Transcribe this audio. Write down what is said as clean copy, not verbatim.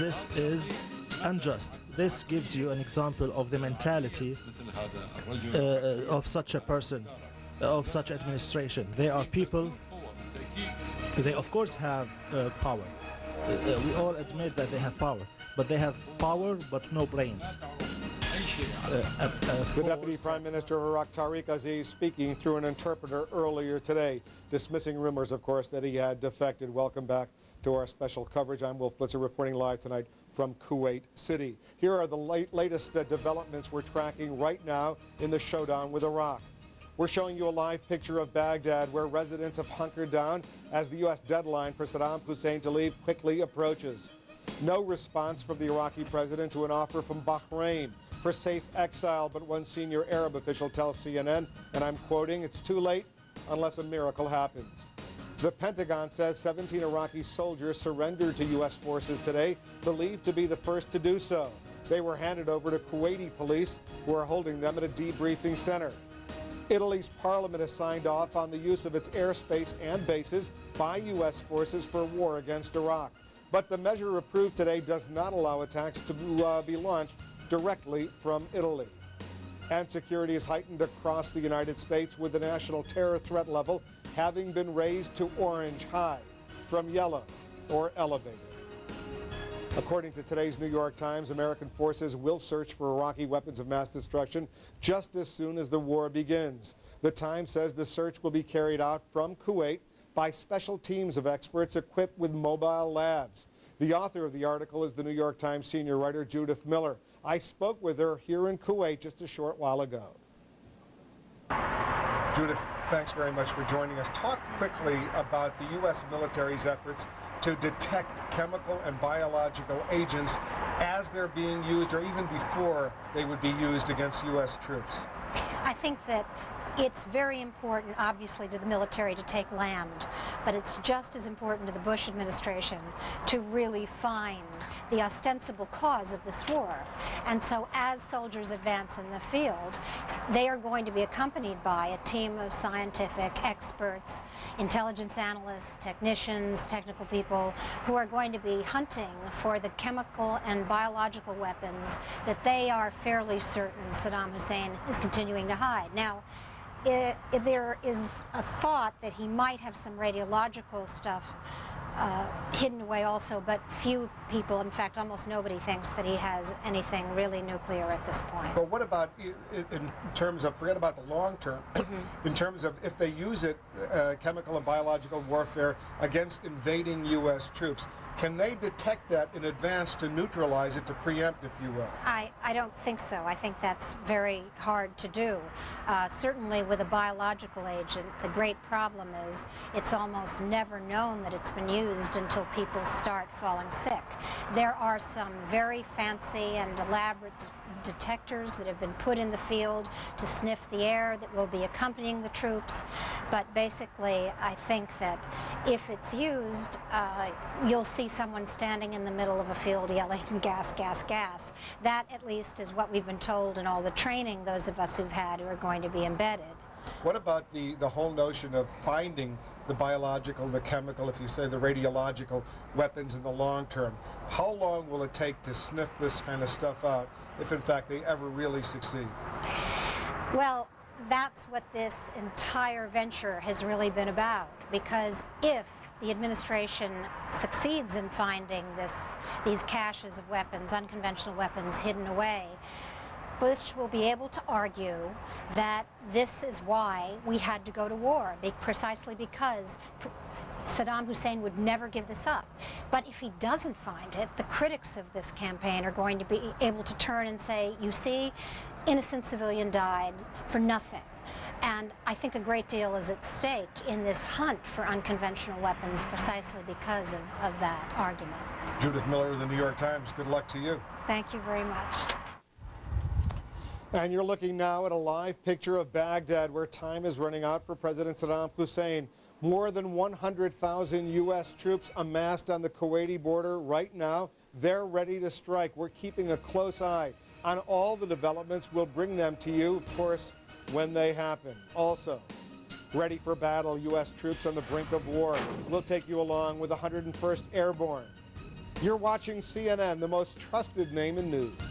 this is unjust. This gives you an example of the mentality of such a person, of such administration. They are people, they of course have power. We all admit that they have power, but they have power but no brains. The Deputy Prime Minister of Iraq, Tariq Aziz, speaking through an interpreter earlier today, dismissing rumors, of course, that he had defected. Welcome back to our special coverage. I'm Wolf Blitzer, reporting live tonight from Kuwait City. Here are the latest developments we're tracking right now in the showdown with Iraq. We're showing you a live picture of Baghdad, where residents have hunkered down as the U.S. deadline for Saddam Hussein to leave quickly approaches. No response from the Iraqi president to an offer from Bahrain for safe exile, but one senior Arab official tells CNN, and I'm quoting, "It's too late unless a miracle happens." The Pentagon says 17 Iraqi soldiers surrendered to U.S. forces today, believed to be the first to do so. They were handed over to Kuwaiti police, who are holding them at a debriefing center. Italy's parliament has signed off on the use of its airspace and bases by U.S. forces for war against Iraq. But the measure approved today does not allow attacks to be launched directly from Italy. And security is heightened across the United States, with the national terror threat level having been raised to orange high from yellow or elevated. According to today's New York Times, American forces will search for Iraqi weapons of mass destruction just as soon as the war begins. The Times says the search will be carried out from Kuwait by special teams of experts equipped with mobile labs. The author of the article is the New York Times senior writer Judith Miller. I spoke with her here in Kuwait just a short while ago. Judith, thanks very much for joining us. Talk quickly about the U.S. military's efforts to detect chemical and biological agents as they're being used, or even before they would be used against U.S. troops. I think that it's very important, obviously, to the military to take land, but it's just as important to the Bush administration to really find the ostensible cause of this war. And so as soldiers advance in the field, they are going to be accompanied by a team of scientific experts, intelligence analysts, technicians, technical people, who are going to be hunting for the chemical and biological weapons that they are fairly certain Saddam Hussein is continuing to hide. Now, there is a thought that he might have some radiological stuff hidden away also, but few people, in fact almost nobody, thinks that he has anything really nuclear at this point. But what about in terms of, forget about the long term, in terms of if they use it, chemical and biological warfare against invading U.S. troops, can they detect that in advance to neutralize it, to preempt, if you will? I don't think so. I think that's very hard to do. Certainly with a biological agent, the great problem is it's almost never known that it's been used until people start falling sick. There are some very fancy and elaborate detectors that have been put in the field to sniff the air that will be accompanying the troops, but basically I think that if it's used, you'll see someone standing in the middle of a field yelling gas, gas, gas. That at least is what we've been told in all the training those of us who've had who are going to be embedded. What about the whole notion of finding the biological, the chemical, if you say the radiological weapons in the long term? How long will it take to sniff this kind of stuff out, if in fact they ever really succeed? Well, that's what this entire venture has really been about, because if the administration succeeds in finding these caches of weapons, unconventional weapons hidden away, Bush will be able to argue that this is why we had to go to war, precisely because Saddam Hussein would never give this up. But if he doesn't find it, the critics of this campaign are going to be able to turn and say, you see, innocent civilian died for nothing. And I think a great deal is at stake in this hunt for unconventional weapons precisely because of that argument. Judith Miller of the New York Times, good luck to you. Thank you very much. And you're looking now at a live picture of Baghdad, where time is running out for President Saddam Hussein. More than 100,000 U.S. troops amassed on the Kuwaiti border right now. They're ready to strike. We're keeping a close eye on all the developments. We'll bring them to you, of course, when they happen. Also, ready for battle, U.S. troops on the brink of war. We'll take you along with the 101st Airborne. You're watching CNN, the most trusted name in news.